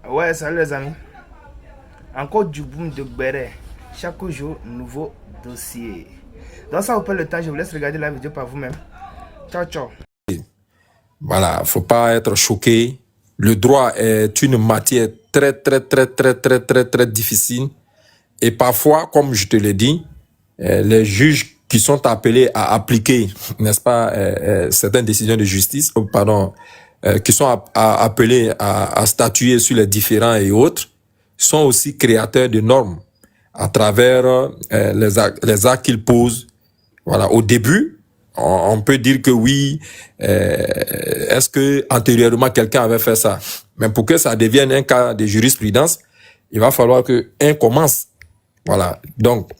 Ouais, salut les amis. Encore du boom de Béret. Chaque jour, nouveau dossier. Donc ça vous prend le temps, je vous laisse regarder la vidéo par vous-même. Ciao, ciao. Voilà, faut pas être choqué. Le droit est une matière très difficile. Et parfois, comme je te l'ai dit, les juges qui sont appelés à appliquer, n'est-ce pas, certaines décisions de justice, qui sont appelés à statuer sur les différends et autres, sont aussi créateurs de normes à travers les actes qu'ils posent. Voilà, au début, on peut dire que oui, est-ce que antérieurement quelqu'un avait fait ça? Mais pour que ça devienne un cas de jurisprudence, il va falloir que un commence. Voilà. Donc,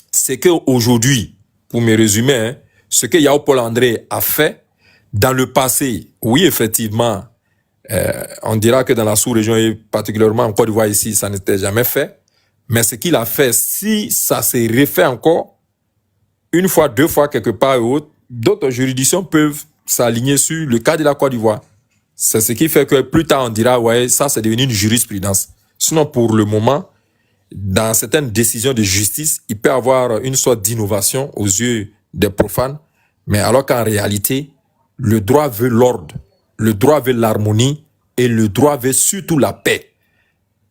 c'est que aujourd'hui, pour me résumer, hein, ce que Yao Paul André a fait dans le passé, oui, effectivement, on dira que dans la sous-région et particulièrement en Côte d'Ivoire ici, ça n'était jamais fait. Mais ce qu'il a fait, si ça s'est refait encore, une fois, deux fois, quelque part et autre, d'autres juridictions peuvent s'aligner sur le cas de la Côte d'Ivoire. C'est ce qui fait que plus tard, on dira, ouais, ça, c'est devenu une jurisprudence. Sinon, pour le moment, dans certaines décisions de justice, il peut y avoir une sorte d'innovation aux yeux des profanes, mais alors qu'en réalité, le droit veut l'ordre, le droit veut l'harmonie et le droit veut surtout la paix.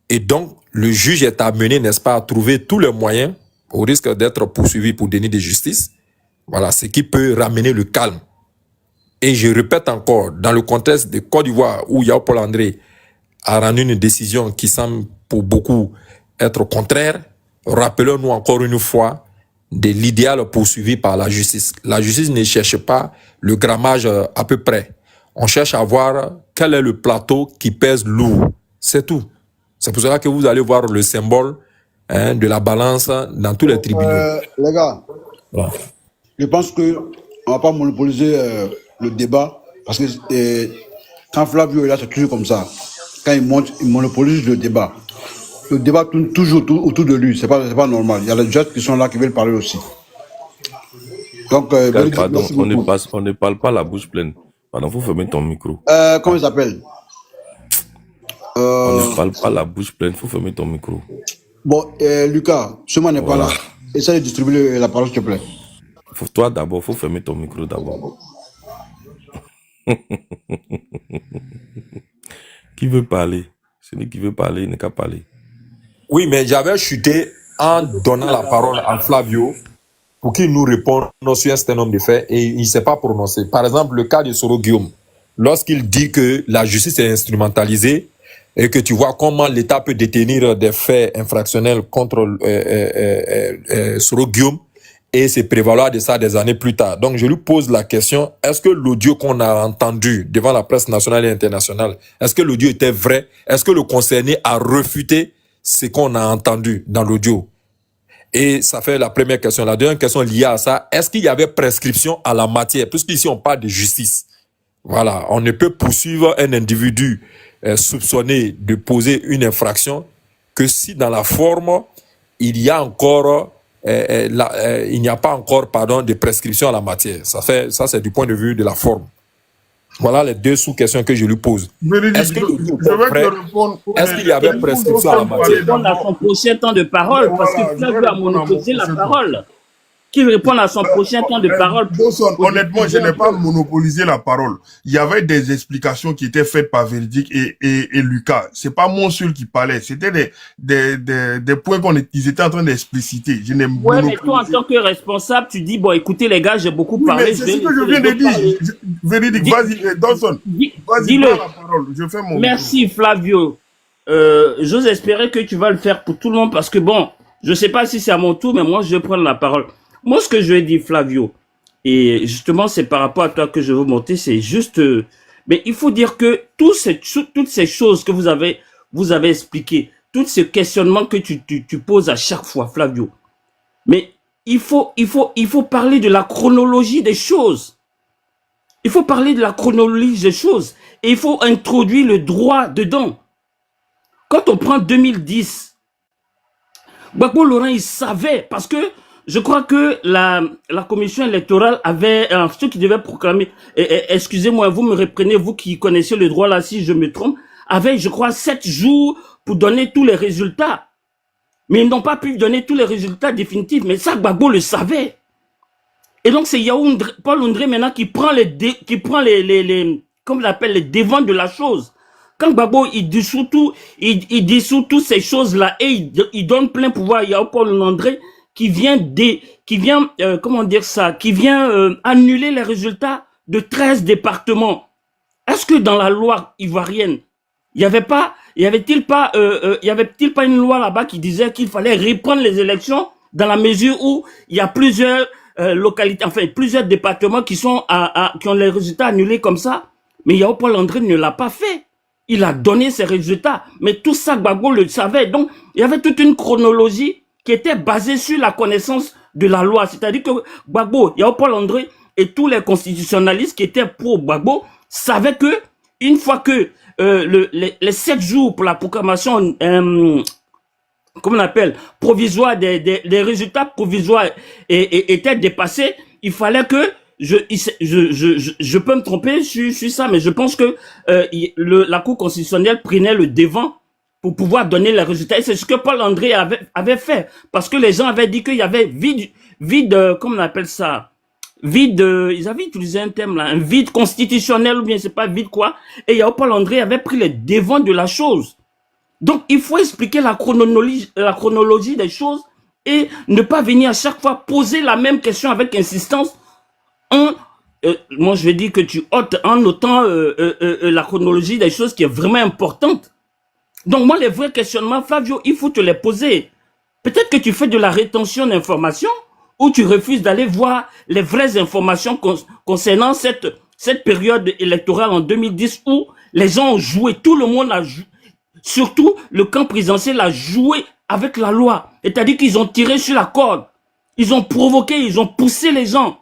Et donc, le juge est amené, n'est-ce pas, à trouver tous les moyens, au risque d'être poursuivi pour déni de justice, voilà, ce qui peut ramener le calme. Et je répète encore, dans le contexte de Côte d'Ivoire, où Yao Paul André a rendu une décision qui semble pour beaucoup être contraire, rappelons-nous encore une fois de l'idéal poursuivi par la justice. La justice ne cherche pas le grammage à peu près. On cherche à voir quel est le plateau qui pèse lourd. C'est tout. C'est pour cela que vous allez voir le symbole de la balance dans tous les tribunaux. Les gars, Voilà. je pense qu'on ne va pas monopoliser le débat parce que quand Flavio est là, c'est toujours comme ça. Quand il monte, il monopolise le débat. Le débat tourne toujours autour de lui, c'est pas normal. Il y a les judges qui sont là qui veulent parler aussi. Donc, Pardon, merci beaucoup. on ne parle pas la bouche pleine. Pardon, faut fermer ton micro. Comment il s'appelle On ne parle pas la bouche pleine, faut fermer ton micro. Bon, Lucas, ce moment n'est pas là. Voilà. Essaye de distribuer la parole, s'il te plaît. Toi d'abord, faut fermer ton micro d'abord. Qui veut parler? Celui qui veut parler, il n'a qu'à parler. Oui, mais j'avais chuté en donnant la parole à Flavio pour qu'il nous réponde sur un certain nombre de faits et il ne s'est pas prononcé. Par exemple, le cas de Soro Guillaume, lorsqu'il dit que la justice est instrumentalisée et que tu vois comment l'État peut détenir des faits infractionnels contre Soro Guillaume et se prévaloir de ça des années plus tard. Donc, je lui pose la question, est-ce que l'audio qu'on a entendu devant la presse nationale et internationale, est-ce que l'audio était vrai? Est-ce que le concerné a refuté ce qu'on a entendu dans l'audio? Et ça fait la première question. La deuxième question liée à ça, est-ce qu'il y avait prescription à la matière? Puisqu'ici, on parle de justice. Voilà, on ne peut poursuivre un individu soupçonné de poser une infraction que si dans la forme, il y a encore, il n'y a pas encore, de prescription à la matière. Ça c'est du point de vue de la forme. Voilà les deux sous-questions que je lui pose. Est-ce qu'il y avait prescription à la matière? Répondre à son prochain temps de parole, parce que Flavio a monopolisé la parole. Qu'il réponde à son prochain temps de parole. Honnêtement, je n'ai pas monopolisé la parole. Il y avait des explications qui étaient faites par Véridique et Lucas. C'est pas mon seul qui parlait. C'était des points ils étaient en train d'expliciter. Je n'ai Ouais, mais toi, en tant que responsable, tu dis, bon, écoutez, les gars, j'ai beaucoup parlé. Mais c'est ce que je viens de dire. Véridique, vas-y, Dawson. Vas-y, prends la parole. Je fais mon... Merci, Flavio. J'ose espérer que tu vas le faire pour tout le monde parce que bon, je sais pas si c'est à mon tour, mais moi, je vais prendre la parole. Moi, ce que je vais dire, Flavio, et justement, c'est par rapport à toi que je veux monter, c'est juste... mais il faut dire que toutes ces choses que vous avez expliquées, tous ces questionnements que tu poses à chaque fois, Flavio, mais il faut parler de la chronologie des choses. Il faut parler de la chronologie des choses. Et il faut introduire le droit dedans. Quand on prend 2010, Gbagbo Laurent, il savait, parce que je crois que la commission électorale avait ceux qui devaient proclamer, excusez-moi, vous me reprenez, vous qui connaissez le droit là, si je me trompe, avait, je crois, 7 jours pour donner tous les résultats. Mais ils n'ont pas pu donner tous les résultats définitifs. Mais ça, Gbagbo le savait. Et donc, c'est Paul Ondré maintenant qui prend comme on appelle, les devants de la chose. Quand Gbagbo, il dissout toutes ces choses-là et il donne plein pouvoir. Il y a Paul Ondré qui vient annuler les résultats de 13 départements. Est-ce que dans la loi ivoirienne, il y avait-il pas une loi là-bas qui disait qu'il fallait reprendre les élections dans la mesure où il y a plusieurs localités, enfin plusieurs départements qui ont les résultats annulés comme ça? Mais Yao Paul Ondré ne l'a pas fait. Il a donné ses résultats. Mais tout ça, Gbagbo le savait. Donc, il y avait toute une chronologie qui était basée sur la connaissance de la loi. C'est-à-dire que Gbagbo, Yao Paul Ondré et tous les constitutionnalistes qui étaient pro Gbagbo savaient que une fois que les 7 jours pour la proclamation, comment on appelle, provisoire, des résultats provisoires étaient dépassés, il fallait que je peux me tromper sur ça, mais je pense que la Cour constitutionnelle prenait le devant pour pouvoir donner les résultats. Et c'est ce que Paul Ondré avait fait. Parce que les gens avaient dit qu'il y avait vide, comment on appelle ça? Ils avaient utilisé un terme là, un vide constitutionnel ou bien c'est pas vide quoi. Et Yao Paul Ondré avait pris le devant de la chose. Donc il faut expliquer la chronologie des choses et ne pas venir à chaque fois poser la même question avec insistance. Moi je vais dire que tu ôtes en notant la chronologie des choses qui est vraiment importante. Donc moi les vrais questionnements, Flavio, il faut te les poser. Peut-être que tu fais de la rétention d'informations ou tu refuses d'aller voir les vraies informations concernant cette période électorale en 2010 où les gens ont joué, tout le monde a joué, surtout le camp présidentiel a joué avec la loi. C'est-à-dire qu'ils ont tiré sur la corde, ils ont provoqué, ils ont poussé les gens.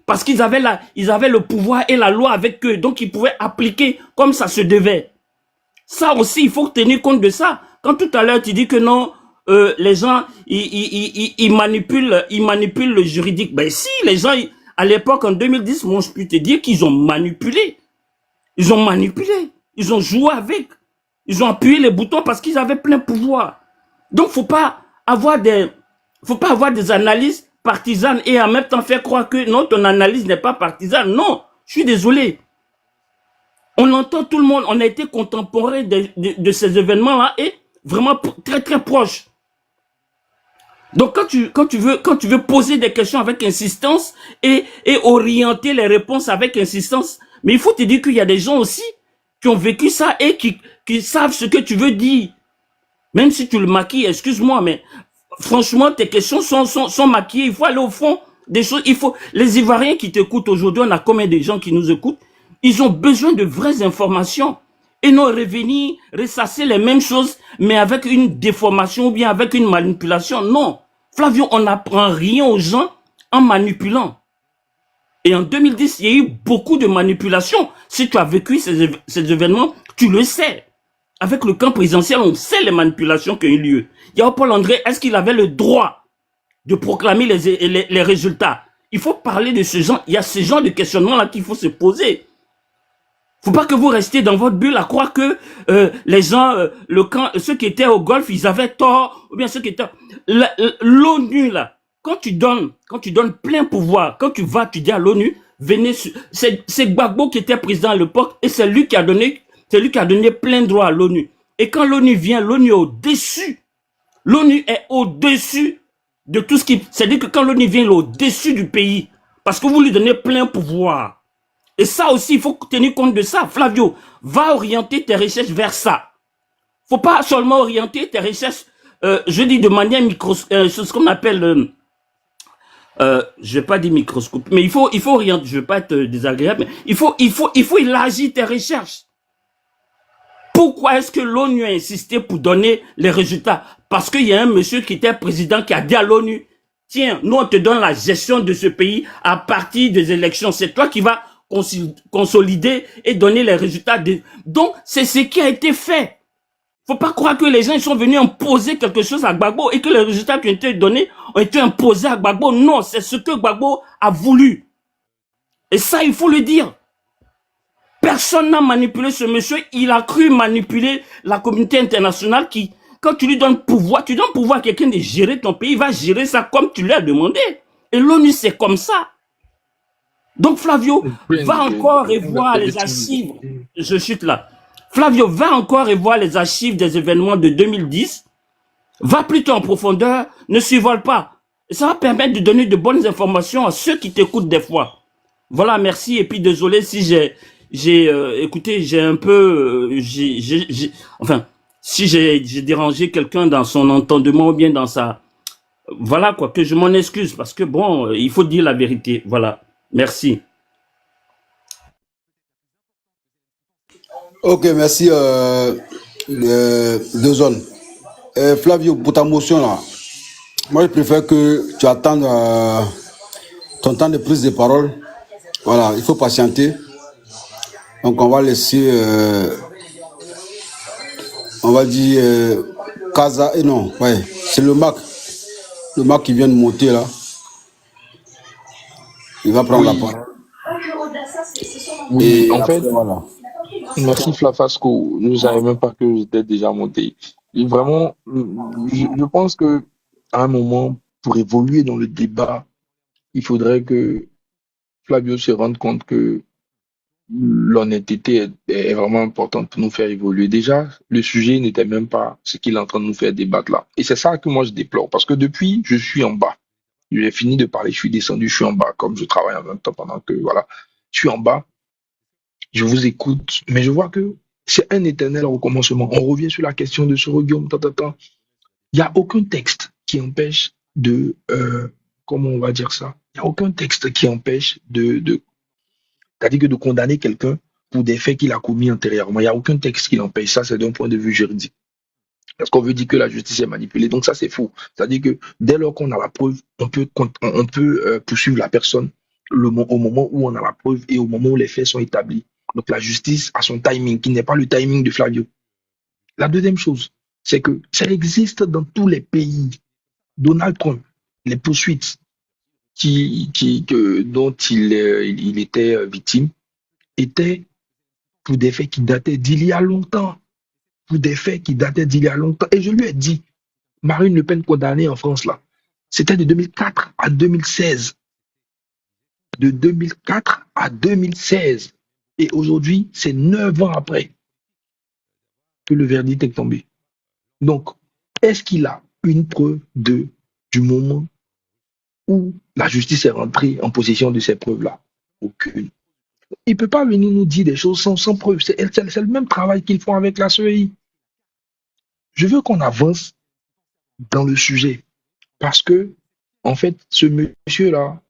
Parce qu'ils avaient le pouvoir et la loi avec eux. Donc, ils pouvaient appliquer comme ça se devait. Ça aussi, il faut tenir compte de ça. Quand tout à l'heure, tu dis que non, les gens, ils manipulent le juridique. Ben si, les gens, à l'époque, en 2010, moi, je peux te dire qu'ils ont manipulé. Ils ont manipulé. Ils ont joué avec. Ils ont appuyé les boutons parce qu'ils avaient plein pouvoir. Donc, faut pas avoir des analyses partisane et en même temps faire croire que non, ton analyse n'est pas partisane. Non, je suis désolé. On entend tout le monde, on a été contemporain de ces événements-là et vraiment très très proche. Donc quand tu veux poser des questions avec insistance et orienter les réponses avec insistance, mais il faut te dire qu'il y a des gens aussi qui ont vécu ça et qui savent ce que tu veux dire. Même si tu le maquilles, excuse-moi, mais franchement, tes questions sont maquillées. Il faut aller au fond des choses. Les Ivoiriens qui t'écoutent aujourd'hui, on a combien de gens qui nous écoutent? Ils ont besoin de vraies informations. Et non revenir, ressasser les mêmes choses, mais avec une déformation ou bien avec une manipulation. Non. Flavio, on n'apprend rien aux gens en manipulant. Et en 2010, il y a eu beaucoup de manipulations. Si tu as vécu ces événements, tu le sais. Avec le camp présidentiel, on sait les manipulations qui ont eu lieu. Yao Paul Ondré, est-ce qu'il avait le droit de proclamer les résultats? Il faut parler de ce genre. Il y a ce genre de questionnement-là qu'il faut se poser. Faut pas que vous restiez dans votre bulle à croire que les gens, ceux qui étaient au Golfe, ils avaient tort, ou bien ceux qui étaient... L'ONU, là, quand tu donnes plein pouvoir, quand tu dis à l'ONU, venez, c'est Gbagbo qui était président à l'époque, et c'est lui qui a donné plein droit à l'ONU. Et quand l'ONU vient, l'ONU est au-dessus. L'ONU est au-dessus de tout ce qui... C'est-à-dire que quand l'ONU vient, il est au-dessus du pays. Parce que vous lui donnez plein pouvoir. Et ça aussi, il faut tenir compte de ça. Flavio, va orienter tes recherches vers ça. Faut pas seulement orienter tes recherches, je dis de manière ce qu'on appelle... je vais pas dire microscope, mais il faut orienter, je vais pas être désagréable, mais il faut élargir tes recherches. Pourquoi est-ce que l'ONU a insisté pour donner les résultats? Parce qu'il y a un monsieur qui était président qui a dit à l'ONU, tiens, nous on te donne la gestion de ce pays à partir des élections. C'est toi qui vas consolider et donner les résultats. Donc, c'est ce qui a été fait. Faut pas croire que les gens ils sont venus imposer quelque chose à Gbagbo et que les résultats qui ont été donnés ont été imposés à Gbagbo. Non, c'est ce que Gbagbo a voulu. Et ça, il faut le dire. Personne n'a manipulé ce monsieur. Il a cru manipuler la communauté internationale qui, quand tu lui donnes pouvoir, tu donnes pouvoir à quelqu'un de gérer ton pays, il va gérer ça comme tu lui as demandé. Et l'ONU, c'est comme ça. Donc Flavio, va encore revoir les archives. Je chute là. Flavio, va encore revoir les archives des événements de 2010. Va plutôt en profondeur, ne survole pas. Et ça va permettre de donner de bonnes informations à ceux qui t'écoutent des fois. Voilà, merci. Et puis désolé si écoutez, j'ai un peu, enfin, si j'ai dérangé quelqu'un dans son entendement ou bien dans sa, voilà quoi, que je m'en excuse parce que bon, il faut dire la vérité. Voilà, merci. Ok, merci, deux zones. Flavio, pour ta motion là, moi je préfère que tu attendes ton temps de prise de parole. Voilà, il faut patienter. Donc on va laisser, on va dire, Casa, et non, ouais, c'est le Mac qui vient de monter là. Il va prendre la parole. Oui, Et en après, fait, voilà. merci Flafasco. Je ne savais même pas que j'étais déjà monté. Et vraiment, je pense que à un moment, pour évoluer dans le débat, il faudrait que Flavio se rende compte que l'honnêteté est vraiment importante pour nous faire évoluer. Déjà, le sujet n'était même pas ce qu'il est en train de nous faire débattre là. Et c'est ça que moi je déplore. Parce que depuis, je suis en bas. J'ai fini de parler, je suis descendu, je suis en bas. Comme je travaille en même temps pendant que, voilà, je suis en bas. Je vous écoute, mais je vois que c'est un éternel recommencement. On revient sur la question de Soroguium, Il n'y a aucun texte qui empêche de, comment on va dire ça? Il n'y a aucun texte qui empêche c'est-à-dire que de condamner quelqu'un pour des faits qu'il a commis antérieurement. Il n'y a aucun texte qui l'empêche. Ça, c'est d'un point de vue juridique. Parce qu'on veut dire que la justice est manipulée. Donc ça, c'est faux. C'est-à-dire que dès lors qu'on a la preuve, on peut poursuivre la personne au moment où on a la preuve et au moment où les faits sont établis. Donc la justice a son timing, qui n'est pas le timing de Flavio. La deuxième chose, c'est que ça existe dans tous les pays. Donald Trump, les poursuites dont il était victime étaient pour des faits qui dataient d'il y a longtemps. Pour des faits qui dataient d'il y a longtemps. Et je lui ai dit, Marine Le Pen condamnée en France, là, c'était de 2004 à 2016. De 2004 à 2016. Et aujourd'hui, c'est 9 ans après que le verdict est tombé. Donc, est-ce qu'il a une preuve du moment où la justice est rentrée en possession de ces preuves-là? Aucune. Il ne peut pas venir nous dire des choses sans preuve. C'est le même travail qu'ils font avec la CEI. Je veux qu'on avance dans le sujet parce que, en fait, ce monsieur-là,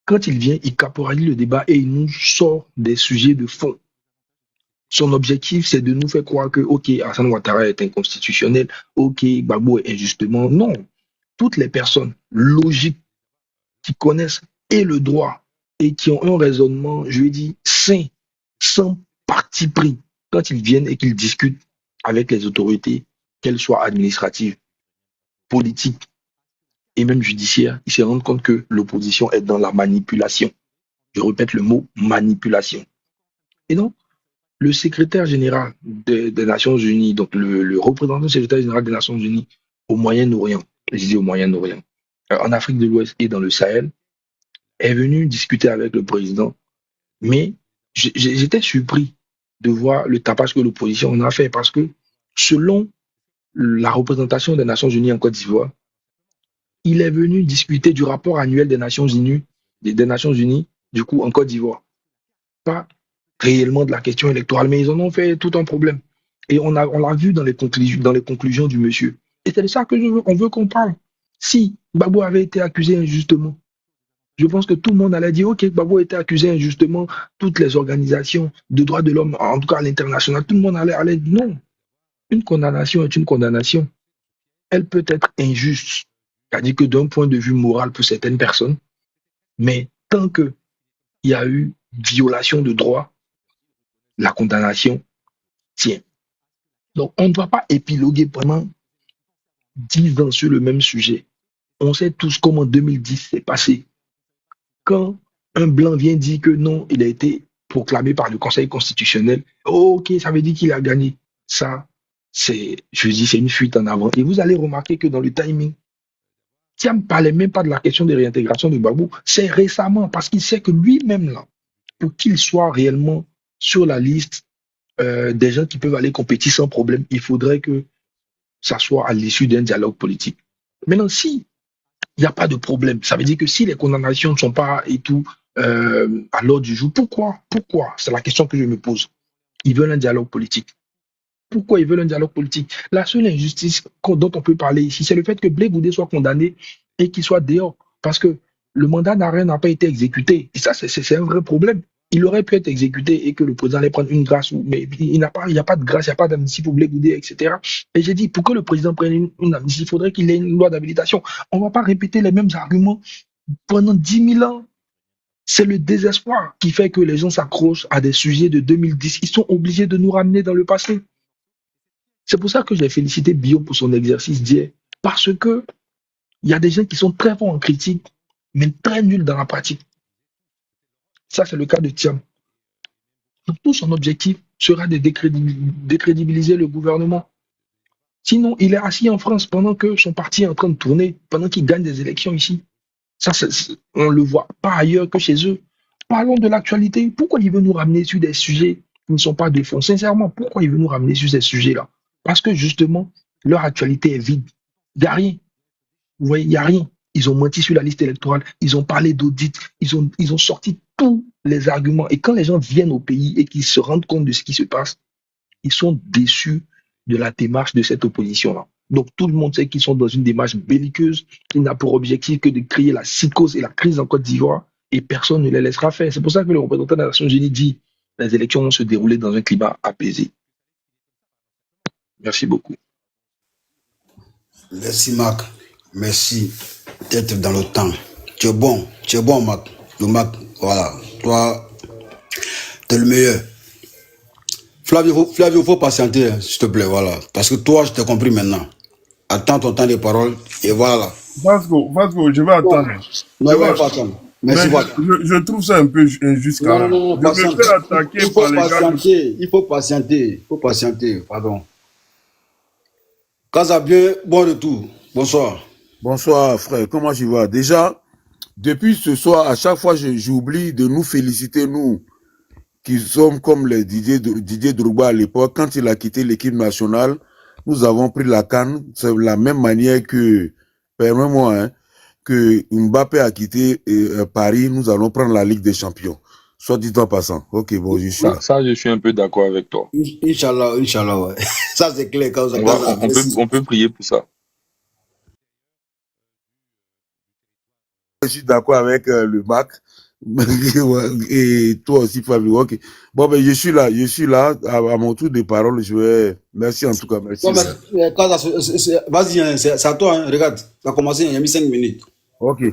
quand il vient, il caporalise le débat et il nous sort des sujets de fond. Son objectif, c'est de nous faire croire que, OK, Alassane Ouattara est inconstitutionnel, OK, Gbagbo est injustement. Non. Toutes les personnes logiques qui connaissent et le droit et qui ont un raisonnement, je lui dis, sain, sans parti pris, quand ils viennent et qu'ils discutent avec les autorités, qu'elles soient administratives, politiques et même judiciaires, ils se rendent compte que l'opposition est dans la manipulation. Je répète le mot manipulation. Et donc, le secrétaire général des Nations Unies, donc le représentant du secrétaire général des Nations Unies au Moyen-Orient, je dis au Moyen-Orient, en Afrique de l'Ouest et dans le Sahel, est venu discuter avec le président. Mais j'étais surpris de voir le tapage que l'opposition en a fait parce que selon la représentation des Nations Unies en Côte d'Ivoire, il est venu discuter du rapport annuel des Nations Unies, du coup, en Côte d'Ivoire. Pas réellement de la question électorale, mais ils en ont fait tout un problème. Et on l'a vu dans les conclusions du monsieur. Et c'est de ça que on veut qu'on parle. Si Gbagbo avait été accusé injustement, je pense que tout le monde allait dire, OK, Gbagbo a été accusé injustement, toutes les organisations de droits de l'homme, en tout cas à l'international, tout le monde allait dire non. Une condamnation est une condamnation. Elle peut être injuste, c'est-à-dire que d'un point de vue moral pour certaines personnes, mais tant qu'il y a eu violation de droits, la condamnation tient. Donc, on ne doit pas épiloguer pendant 10 ans sur le même sujet. On sait tous comment 2010 s'est passé. Quand un blanc vient dire que non, il a été proclamé par le Conseil constitutionnel. Oh, ok, ça veut dire qu'il a gagné. Ça, je dis, c'est une fuite en avant. Et vous allez remarquer que dans le timing, Thiam ne parlait même pas de la question de réintégration de Gbagbo. C'est récemment, parce qu'il sait que lui-même, là, pour qu'il soit réellement sur la liste des gens qui peuvent aller compétir sans problème, il faudrait que ça soit à l'issue d'un dialogue politique. Maintenant, si il n'y a pas de problème, ça veut dire que si les condamnations ne sont pas et tout à l'ordre du jour, pourquoi? C'est la question que je me pose. Ils veulent un dialogue politique. Pourquoi ils veulent un dialogue politique? La seule injustice dont on peut parler ici, c'est le fait que Blé Goudé soit condamné et qu'il soit dehors. Parce que le mandat d'arrêt n'a pas été exécuté. Et ça, c'est un vrai problème. Il aurait pu être exécuté et que le président allait prendre une grâce. Mais il n'y a pas de grâce, il n'y a pas d'amnistie pour Blé Goudé, etc. Et j'ai dit, pour que le président prenne une amnistie, il faudrait qu'il ait une loi d'habilitation. On ne va pas répéter les mêmes arguments pendant 10 000 ans. C'est le désespoir qui fait que les gens s'accrochent à des sujets de 2010. Ils sont obligés de nous ramener dans le passé. C'est pour ça que j'ai félicité Bio pour son exercice d'hier. Parce que il y a des gens qui sont très forts en critique, mais très nuls dans la pratique. Ça, c'est le cas de Thiam. Donc, tout son objectif sera de décrédibiliser le gouvernement. Sinon, il est assis en France pendant que son parti est en train de tourner, pendant qu'il gagne des élections ici. Ça, on ne le voit pas ailleurs que chez eux. Parlons de l'actualité. Pourquoi il veut nous ramener sur des sujets qui ne sont pas de fond? Sincèrement, pourquoi il veut nous ramener sur ces sujets-là? Parce que justement, leur actualité est vide. Il n'y a rien. Vous voyez, il n'y a rien. Ils ont menti sur la liste électorale, ils ont parlé d'audit, ils ont sorti tous les arguments. Et quand les gens viennent au pays et qu'ils se rendent compte de ce qui se passe, ils sont déçus de la démarche de cette opposition-là. Donc tout le monde sait qu'ils sont dans une démarche belliqueuse qui n'a pour objectif que de créer la psychose et la crise en Côte d'Ivoire, et personne ne les laissera faire. C'est pour ça que le représentant des Nations Unies dit que les élections vont se dérouler dans un climat apaisé. Merci beaucoup. Merci Marc, merci d'être dans le temps. Tu es bon, Marc. Le Marc, voilà, toi, tu es le meilleur. Flavio, faut patienter, hein, s'il te plaît, voilà. Parce que toi, je t'ai compris maintenant. Attends ton temps de parole, et voilà. Vasco, je vais attendre. Non, je vais pas attendre. Merci, voilà. Je trouve ça un peu injuste quand même. Non, je me fais attaquer par les gars. Il faut patienter, pardon. Casabien, bon retour. Bonsoir. Bonsoir frère, comment tu vas? Déjà, depuis ce soir, à chaque fois, j'oublie de nous féliciter, nous, qui sommes comme les Didier Drogba à l'époque. Quand il a quitté l'équipe nationale, nous avons pris la CAN. C'est la même manière que, permets-moi, hein, que Mbappé a quitté Paris, nous allons prendre la Ligue des Champions. Soit dit en passant. Ok, bon, je suis là. Ça, je suis un peu d'accord avec toi. Inch'Allah, ouais. Ça, c'est clair. On peut prier pour ça. Je suis d'accord avec le Mac. Et toi aussi, Fabio. Ok. Bon, ben, je suis là. À mon tour de parole, je vais. Merci en tout cas. Merci. Vas-y, hein, c'est à toi. Hein, regarde, ça a commencé, il y a mis 5 minutes. Ok.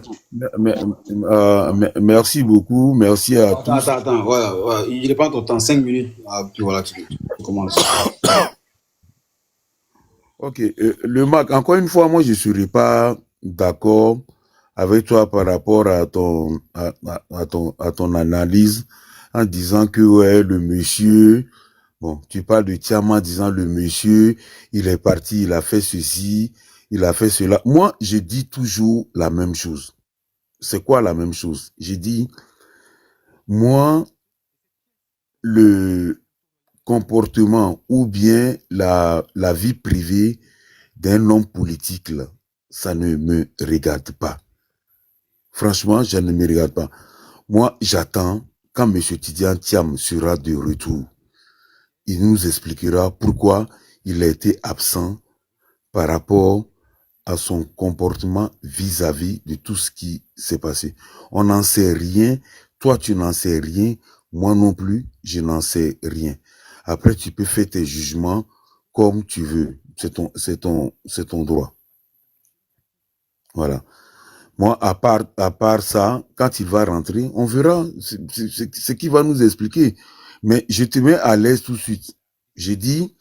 Merci beaucoup. Merci à tous. Attends. Voilà. Il prend ton temps, 5 minutes. Puis voilà, tu commences. Ok. Le Mac, encore une fois, moi, je ne serai pas d'accord avec toi par rapport à ton analyse en disant que ouais, le monsieur, bon, tu parles de Thiam en disant le monsieur, il est parti, il a fait ceci, il a fait cela. Moi, je dis toujours la même chose. C'est quoi la même chose? J'ai dit, moi, le comportement ou bien la vie privée d'un homme politique, là, ça ne me regarde pas. Franchement, je ne me regarde pas. Moi, j'attends quand M. Tidiane Thiam sera de retour. Il nous expliquera pourquoi il a été absent par rapport à son comportement vis-à-vis de tout ce qui s'est passé. On n'en sait rien. Toi, tu n'en sais rien. Moi non plus, je n'en sais rien. Après, tu peux faire tes jugements comme tu veux. C'est ton droit. Voilà. Moi, à part ça, quand il va rentrer, on verra ce qu'il va nous expliquer. Mais je te mets à l'aise tout de suite. J'ai dit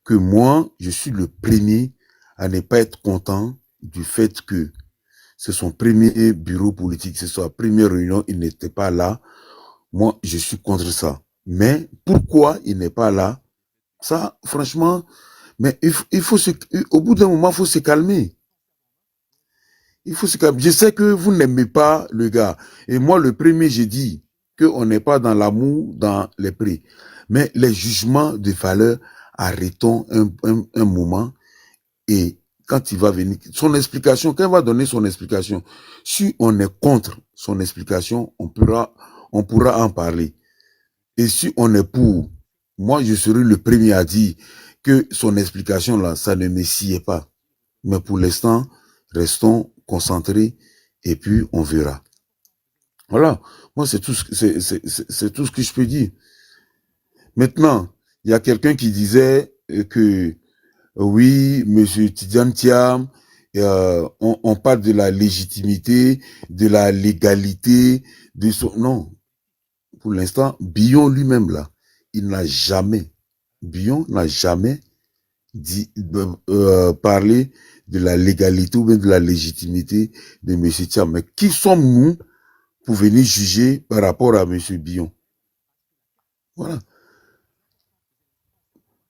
que moi, je suis le premier à ne pas être content du fait que c'est son premier bureau politique, c'est sa première réunion, il n'était pas là. Moi, je suis contre ça. Mais pourquoi il n'est pas là? Ça, franchement, mais au bout d'un moment, il faut se calmer. Il faut se calmer. Je sais que vous n'aimez pas le gars. Et moi, le premier, j'ai dit qu'on n'est pas dans l'amour, dans les prix. Mais les jugements de valeur, arrêtons un moment. Et quand il va venir, son explication, quand il va donner son explication, si on est contre son explication, on pourra en parler. Et si on est pour, moi, je serai le premier à dire que son explication là, ça ne me sied pas. Mais pour l'instant, restons concentrés et puis on verra. Voilà. Moi, c'est tout ce que je peux dire. Maintenant, il y a quelqu'un qui disait que oui, monsieur Tidiane Thiam, on parle de la légitimité, de la légalité, de son... Non. Pour l'instant, Billon lui-même, là, Billon n'a jamais dit, parlé de la légalité ou bien de la légitimité de M. Thiam. Mais qui sommes-nous pour venir juger par rapport à M. Billon? Voilà.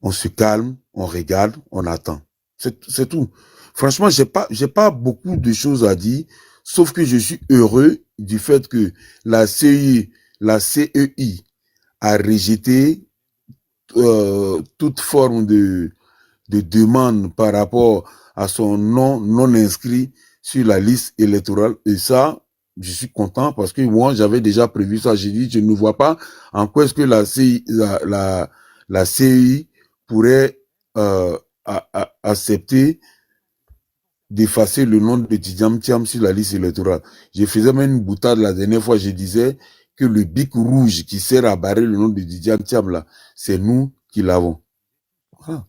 On se calme, on regarde, on attend. C'est tout. Franchement, j'ai pas beaucoup de choses à dire, sauf que je suis heureux du fait que la CEI a rejeté toute forme de demande par rapport à son nom non inscrit sur la liste électorale. Et ça, je suis content parce que moi, j'avais déjà prévu ça. J'ai dit, je ne vois pas en quoi est-ce que la CEI pourrait accepter d'effacer le nom de Tidiane Thiam sur la liste électorale. Je faisais même une boutade la dernière fois, je disais que le bic rouge qui sert à barrer le nom de Tidiane Thiam là, c'est nous qui l'avons. Voilà.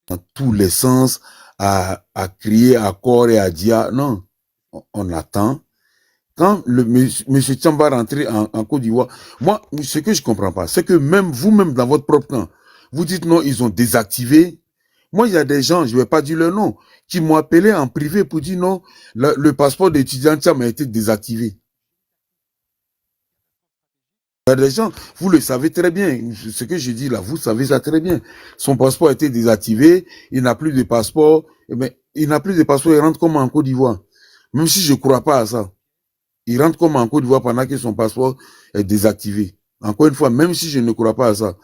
Dans tous les sens, à crier à corps et à dire, non, on attend. Quand monsieur Thiam va rentrer en Côte d'Ivoire, moi, ce que je comprends pas, c'est que même vous-même dans votre propre camp, vous dites non, ils ont désactivé. Moi, il y a des gens, je vais pas dire leur nom, qui m'ont appelé en privé pour dire non, le passeport d'étudiant Thiam a été désactivé. Il y a des gens, vous le savez très bien, ce que je dis là, vous savez ça très bien. Son passeport a été désactivé, il n'a plus de passeport, mais il n'a plus de passeport, il rentre comme en Côte d'Ivoire. Même si je ne crois pas à ça. Il rentre comme en Côte d'Ivoire pendant que son passeport est désactivé. Encore une fois, même si je ne crois pas à ça.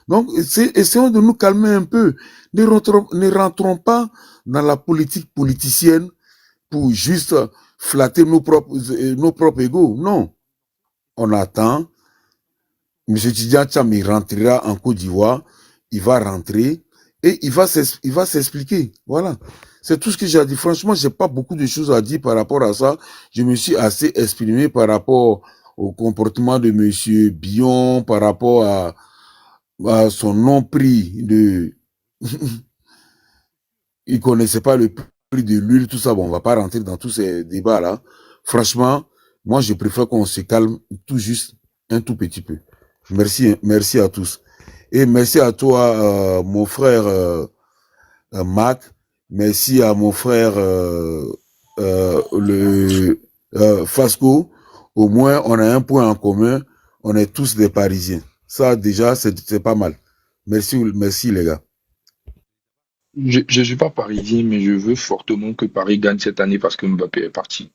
Donc, essayons de nous calmer un peu. Ne rentrons pas dans la politique politicienne pour juste flatter nos propres égos. Non. On attend. M. Tidiane Thiam, il rentrera en Côte d'Ivoire. Il va rentrer et il va s'expliquer. Voilà. C'est tout ce que j'ai à dire. Franchement, j'ai pas beaucoup de choses à dire par rapport à ça. Je me suis assez exprimé par rapport au comportement de M. Billon, par rapport à son non-prix de... Il connaissait pas le prix de l'huile, tout ça. Bon, on va pas rentrer dans tous ces débats-là. Franchement, moi, je préfère qu'on se calme tout juste un tout petit peu. Merci à tous. Et merci à toi, mon frère Mac. Merci à mon frère Fasco. Au moins, on a un point en commun. On est tous des Parisiens. Ça, déjà, c'est pas mal. Merci les gars. Je ne suis pas parisien, mais je veux fortement que Paris gagne cette année parce que Mbappé est parti.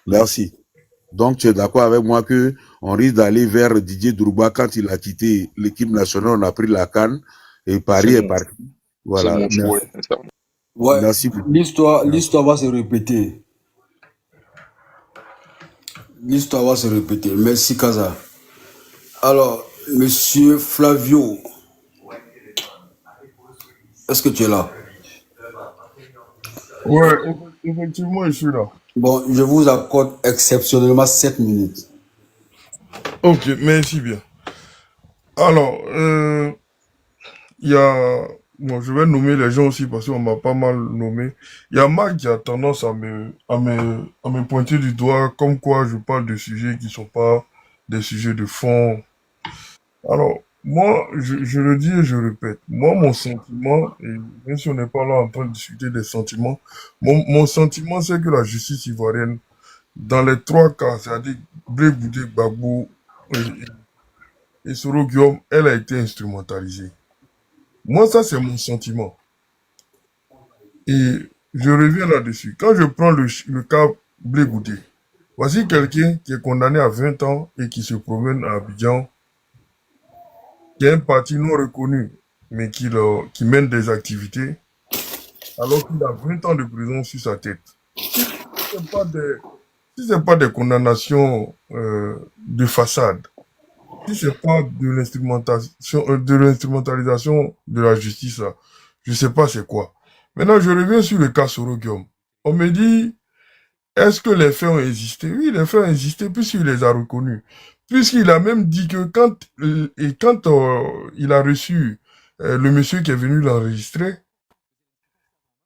Merci. Donc, tu es d'accord avec moi que on risque d'aller vers Didier Drogba quand il a quitté l'équipe nationale, on a pris la CAN et Paris est parti. Voilà. C'est mon souhait, sincèrement. Ouais, Merci beaucoup. l'histoire va se répéter. L'histoire va se répéter. Merci, Kaza. Alors, monsieur Flavio, est-ce que tu es là? Ouais, effectivement, je suis là. Bon, je vous accorde exceptionnellement 7 minutes. Ok, merci bien. Alors, il y a... Bon, je vais nommer les gens aussi parce qu'on m'a pas mal nommé. Il y a Marc qui a tendance à me pointer du doigt comme quoi je parle de sujets qui sont pas des sujets de fond. Alors, Moi, je le dis et je répète, moi, mon sentiment, et même si on n'est pas là en train de discuter des sentiments, mon sentiment, c'est que la justice ivoirienne, dans les trois cas, c'est-à-dire Blé Boudé, Gbagbo et Soro Guillaume, elle a été instrumentalisée. Moi, ça, c'est mon sentiment. Et je reviens là-dessus. Quand je prends le cas Blé Boudé, voici quelqu'un qui est condamné à 20 ans et qui se promène à Abidjan, qui a un parti non reconnu, mais qui mène des activités, alors qu'il a 20 ans de prison sur sa tête. Si ce n'est pas des condamnations de façade, si ce n'est pas de l'instrumentalisation de la justice, là, je ne sais pas c'est quoi. Maintenant, je reviens sur le cas Soro Guillaume. On me dit, est-ce que les faits ont existé? Oui, les faits ont existé puisqu'il les a reconnus. Puisqu'il a même dit que quand il a reçu le monsieur qui est venu l'enregistrer,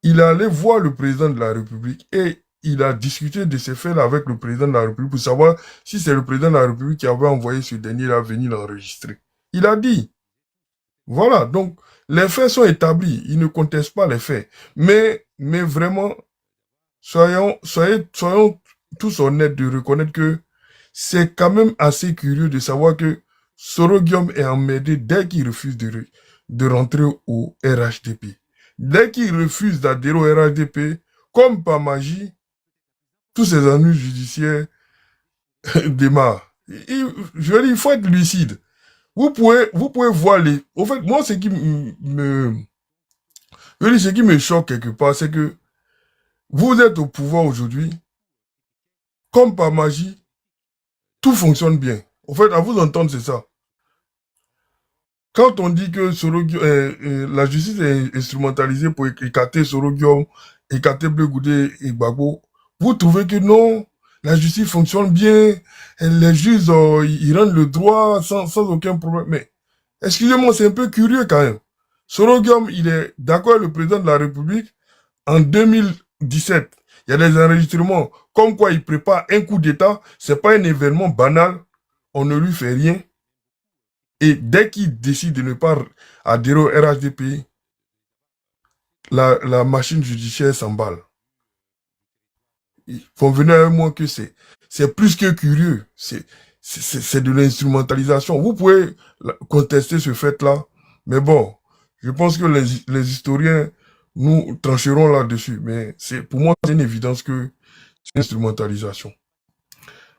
il est allé voir le président de la République et il a discuté de ces faits-là avec le président de la République pour savoir si c'est le président de la République qui avait envoyé ce dernier-là venir l'enregistrer. Il a dit. Voilà, donc les faits sont établis, il ne conteste pas les faits. Mais vraiment, soyons tous honnêtes de reconnaître que c'est quand même assez curieux de savoir que Soro Guillaume est emmerdé dès qu'il refuse de rentrer au RHDP. Dès qu'il refuse d'adhérer au RHDP, comme par magie, tous ces ennuis judiciaires démarrent. Je veux dire, il faut être lucide. Vous pouvez voir les... En fait, moi, ce qui ce qui me choque quelque part, c'est que vous êtes au pouvoir aujourd'hui, comme par magie, tout fonctionne bien. En fait, à vous entendre, c'est ça. Quand on dit que la justice est instrumentalisée pour écarter Soro Guillaume, écarter Blé Goudé et Gbagbo, vous trouvez que non, la justice fonctionne bien, les juges, ils rendent le droit sans aucun problème. Mais, excusez-moi, c'est un peu curieux quand même. Soro Guillaume, il est d'accord avec le président de la République en 2017. Il y a des enregistrements comme quoi il prépare un coup d'État. C'est pas un événement banal. On ne lui fait rien. Et dès qu'il décide de ne pas adhérer au RHDP, la machine judiciaire s'emballe. Convenez avec moi que c'est plus que curieux. C'est de l'instrumentalisation. Vous pouvez contester ce fait-là, mais bon, je pense que les historiens nous trancheront là-dessus. Mais pour moi, c'est une évidence que c'est une instrumentalisation.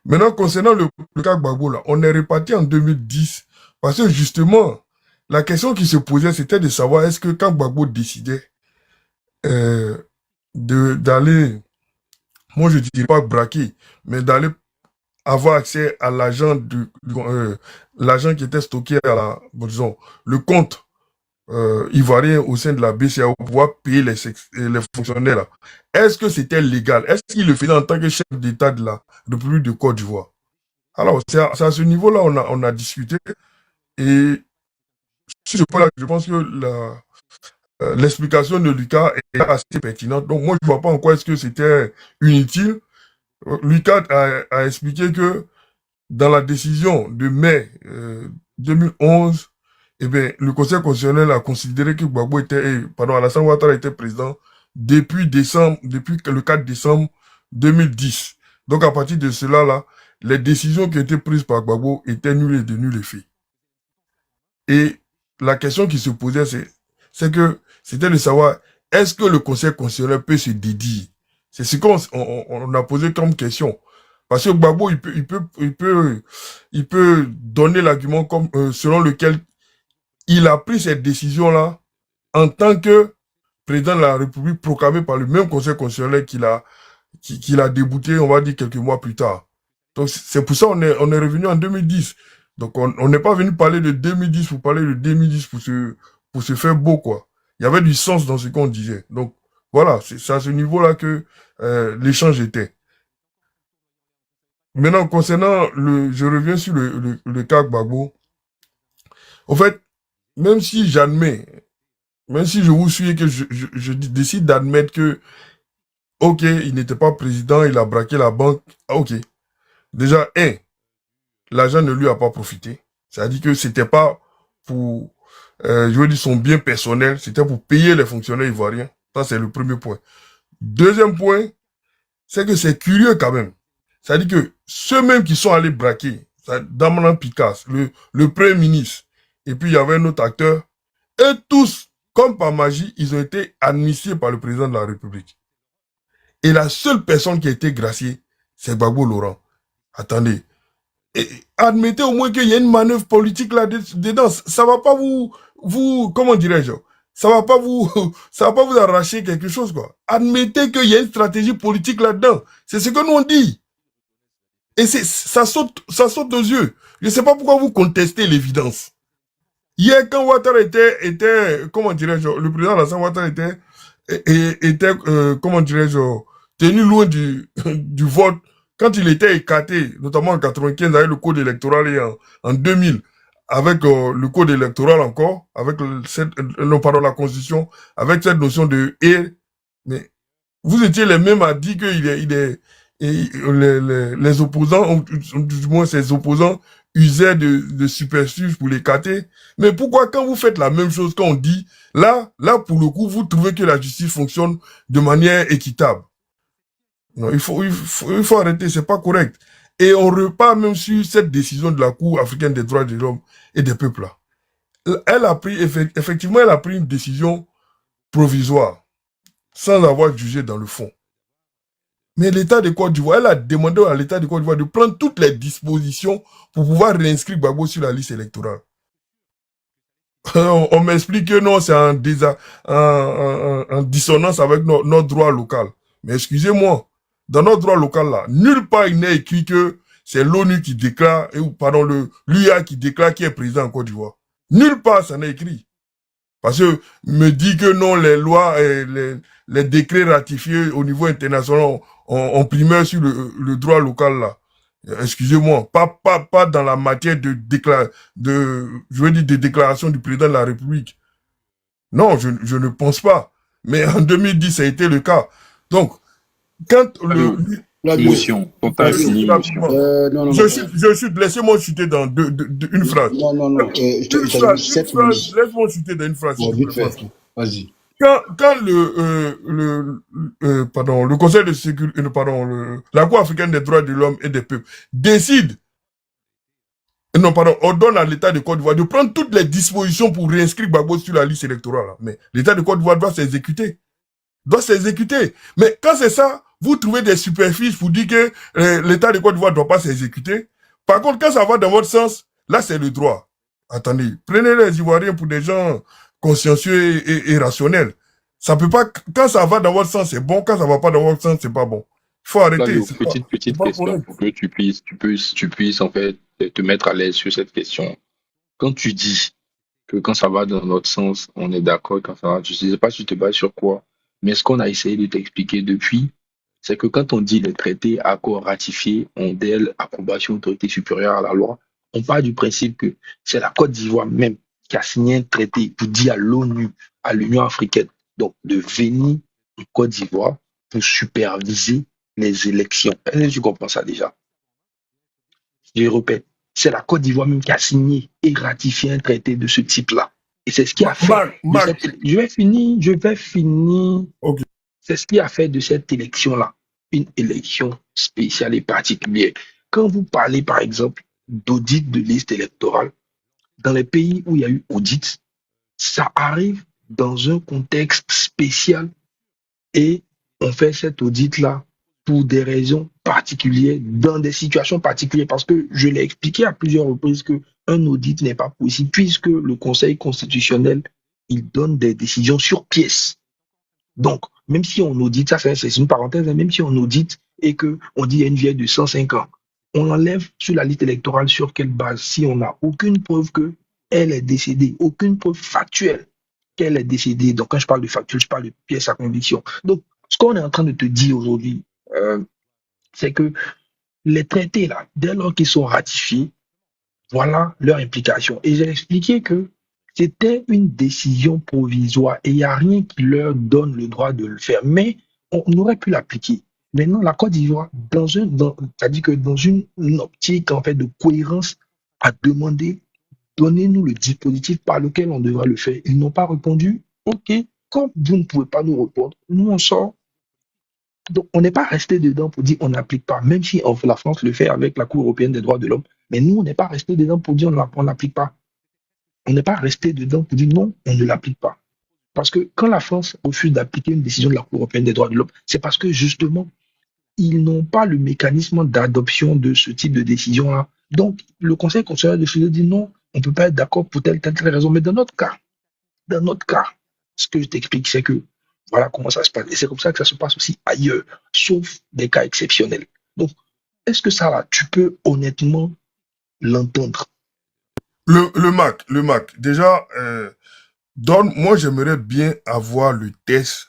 Maintenant, concernant le cas Gbagbo, là, on est reparti en 2010 parce que justement, la question qui se posait, c'était de savoir est-ce que quand Gbagbo décidait d'aller, moi je ne dirais pas braquer, mais d'aller avoir accès à l'argent l'argent qui était stocké à disons, le compte ivoirien au sein de la BCA pour pouvoir payer les fonctionnaires là. Est-ce que c'était légal? Est-ce qu'il le faisait en tant que chef d'État de la République de Côte d'Ivoire? Alors, c'est à ce niveau-là on a discuté et sur ce point-là, je pense que l'explication de Lucas est assez pertinente. Donc, moi, je ne vois pas en quoi est-ce que c'était inutile. Lucas a expliqué que dans la décision de mai 2011, eh bien, le Conseil constitutionnel a considéré que Gbagbo Alassane Ouattara était président depuis le 4 décembre 2010. Donc, à partir de cela, là, les décisions qui étaient prises par Gbagbo étaient nulles et de nul effet. Et la question qui se posait, c'est que c'était de savoir, est-ce que le Conseil constitutionnel peut se dédier? C'est ce qu'on a posé comme question. Parce que Gbagbo, il peut donner l'argument comme selon lequel il a pris cette décision-là en tant que président de la République proclamé par le même Conseil constitutionnel qu'il a débouté, on va dire, quelques mois plus tard. Donc, c'est pour ça qu'on est revenu en 2010. Donc, on n'est pas venu parler de 2010 pour parler de 2010 pour se faire beau, quoi. Il y avait du sens dans ce qu'on disait. Donc, voilà, c'est à ce niveau-là que l'échange était. Maintenant, concernant je reviens sur le cas Gbagbo. En fait, même si je vous suis et que je décide d'admettre que, ok, il n'était pas président, il a braqué la banque, ok. Déjà, l'argent ne lui a pas profité. C'est-à-dire que c'était pas pour, je veux dire, son bien personnel, c'était pour payer les fonctionnaires ivoiriens. Ça, c'est le premier point. Deuxième point, c'est que c'est curieux quand même. C'est-à-dire que ceux-mêmes qui sont allés braquer, Damanan Picasse, le premier ministre, et puis il y avait un autre acteur, eux tous, comme par magie, ils ont été amnistiés par le président de la République. Et la seule personne qui a été graciée, c'est Gbagbo Laurent. Attendez. Et admettez au moins qu'il y a une manœuvre politique là-dedans. Ça va pas vous, comment dirais-je, ça va pas vous arracher quelque chose, quoi. Admettez qu'il y a une stratégie politique là-dedans. C'est ce que nous on dit. Et ça saute aux yeux. Je ne sais pas pourquoi vous contestez l'évidence. Hier, quand Ouattara était, comment dirais-je, le président Alassane Ouattara était comment dirais-je, tenu loin du vote, quand il était écarté, notamment en 95 avec le code électoral et en 2000, avec le code électoral encore, avec la constitution, avec cette notion de haie, mais vous étiez les mêmes à dire que les opposants, du moins ses opposants, usaient de superfuge pour l'écarter. Mais pourquoi quand vous faites la même chose, quand on dit, là, pour le coup, vous trouvez que la justice fonctionne de manière équitable? Non, il faut arrêter, c'est pas correct. Et on repart même sur cette décision de la Cour africaine des droits de l'homme et des peuples là. Elle a pris une décision provisoire, sans avoir jugé dans le fond. Mais l'État de Côte d'Ivoire, elle a demandé à l'État de Côte d'Ivoire de prendre toutes les dispositions pour pouvoir réinscrire Gbagbo sur la liste électorale. On m'explique que non, c'est en dissonance avec notre droit local. Mais excusez-moi, dans notre droit local là, nulle part il n'est écrit que c'est l'ONU qui déclare, l'UA qui déclare qui est président en Côte d'Ivoire. Nulle part ça n'est écrit. Parce que me dit que non, les lois et les décrets ratifiés au niveau international ont primeur sur le droit local là. Excusez-moi, pas dans la matière de déclaration du président de la République. Non, je ne pense pas. Mais en 2010, ça a été le cas. Donc, quand Motion, ton temps est fini, motion. Non. Je suis, laissez-moi chuter dans une phrase. Non. Laisse-moi chuter dans une phrase. Bon, vite fait. Vas-y. Quand le Conseil de sécurité, la Cour africaine des droits de l'homme et des peuples décide, ordonne à l'État de Côte d'Ivoire de prendre toutes les dispositions pour réinscrire Gbagbo sur la liste électorale. Mais l'État de Côte d'Ivoire doit s'exécuter. Mais quand c'est ça, vous trouvez des superficies pour dire que l'État de Côte d'Ivoire ne doit pas s'exécuter. Par contre, quand ça va dans votre sens, là, c'est le droit. Attendez, prenez les Ivoiriens pour des gens consciencieux et rationnels. Ça peut pas, quand ça va dans votre sens, c'est bon, quand ça va pas dans votre sens, c'est pas bon. Il faut arrêter. Flavio, petite question pour que tu puisses en fait te mettre à l'aise sur cette question. Quand tu dis que quand ça va dans notre sens, on est d'accord, quand ça va, je sais pas si tu te bases sur quoi, mais ce qu'on a essayé de t'expliquer depuis, c'est que quand on dit les traités, accords ratifiés, on DEL, approbation, autorité supérieure à la loi, on part du principe que c'est la Côte d'Ivoire même qui a signé un traité pour dire à l'ONU, à l'Union africaine, donc de venir en Côte d'Ivoire pour superviser les élections. Est-ce que tu comprends ça déjà? Je répète, c'est la Côte d'Ivoire même qui a signé et ratifié un traité de ce type-là. Et c'est ce qui a fait... Je vais finir. Okay. C'est ce qui a fait de cette élection-là une élection spéciale et particulière. Quand vous parlez, par exemple, d'audit de liste électorale, dans les pays où il y a eu audit, ça arrive dans un contexte spécial et on fait cet audit-là pour des raisons particulières, dans des situations particulières, parce que je l'ai expliqué à plusieurs reprises qu'un audit n'est pas possible, puisque le Conseil constitutionnel, il donne des décisions sur pièce. Donc, même si on audite, ça c'est une parenthèse, même si on audite et qu'on dit qu'il y a une vieille de 105 ans, on l'enlève sur la liste électorale sur quelle base? Si on n'a aucune preuve qu'elle est décédée, aucune preuve factuelle qu'elle est décédée. Donc, quand je parle de factuel, je parle de pièce à conviction. Donc, ce qu'on est en train de te dire aujourd'hui, c'est que les traités, là, dès lors qu'ils sont ratifiés, voilà leur implication. Et j'ai expliqué que c'était une décision provisoire et il n'y a rien qui leur donne le droit de le faire. Mais on aurait pu l'appliquer. Maintenant, la Côte d'Ivoire, c'est-à-dire que dans une optique en fait de cohérence, a demandé donnez-nous le dispositif par lequel on devra le faire. Ils n'ont pas répondu. OK, quand vous ne pouvez pas nous répondre, nous on sort. Donc, on n'est pas resté dedans pour dire on n'applique pas, même si la France le fait avec la Cour européenne des droits de l'homme. Mais nous, on n'est pas resté dedans pour dire on n'applique pas. On n'est pas resté dedans pour dire non, on ne l'applique pas. Parce que quand la France refuse d'appliquer une décision de la Cour européenne des droits de l'homme, c'est parce que justement, ils n'ont pas le mécanisme d'adoption de ce type de décision-là. Donc, le Conseil constitutionnel de Philippe dit non, on ne peut pas être d'accord pour telle raison. Mais dans notre cas, ce que je t'explique, c'est que voilà comment ça se passe. Et c'est comme ça que ça se passe aussi ailleurs, sauf des cas exceptionnels. Donc, est-ce que ça, là, tu peux honnêtement l'entendre? Le Mac, déjà, moi j'aimerais bien avoir le test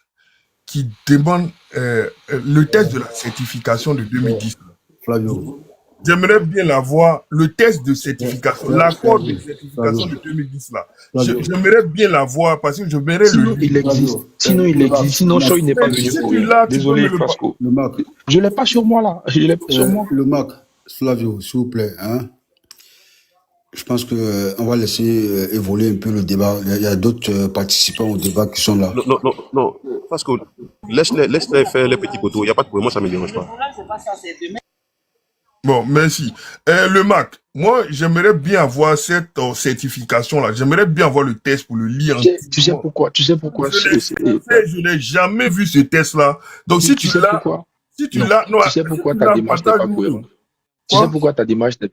qui demande le test de la certification de 2010. Flavio. J'aimerais bien l'avoir, le test de certification, l'accord de certification de 2010 là. J'aimerais bien l'avoir parce que je verrais Sinon, il existe. Sinon, il existe. Sinon, il n'est pas venu pour rien. Désolé, Fasco. Le Mac. Je ne l'ai pas sur moi là. Je l'ai pas sur moi. Le Mac, Flavio, s'il vous plaît, hein. Je pense que on va laisser évoluer un peu le débat. Il y a d'autres participants au débat qui sont là. Non. Parce que laisse-les faire les petits poteaux. Il n'y a pas de problème. Moi, ça ne me dérange pas. Bon, merci. Le Mac, moi, j'aimerais bien avoir cette certification-là. J'aimerais bien avoir le test pour le lire. Tu sais pourquoi? Je n'ai jamais vu ce test-là. Donc, si tu l'as... Si tu l'as... Tu sais pourquoi ta démarche n'est pas cohérente? Tu sais pourquoi ta démarche n'est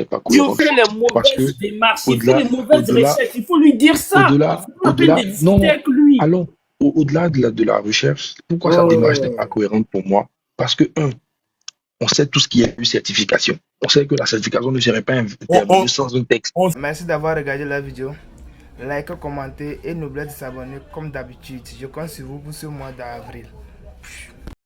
pas cohérente? Il fait les mauvaises démarches, il fait les mauvaises recherches. Il faut lui dire ça. Au-delà de la recherche, pourquoi sa démarche n'est pas cohérente pour moi? Parce que, on sait tout ce qui est eu certification. On sait que la certification ne serait pas intervenue sans un texte. Merci d'avoir regardé la vidéo. Likez, commentez et n'oubliez pas de s'abonner comme d'habitude. Je compte sur vous pour ce mois d'avril.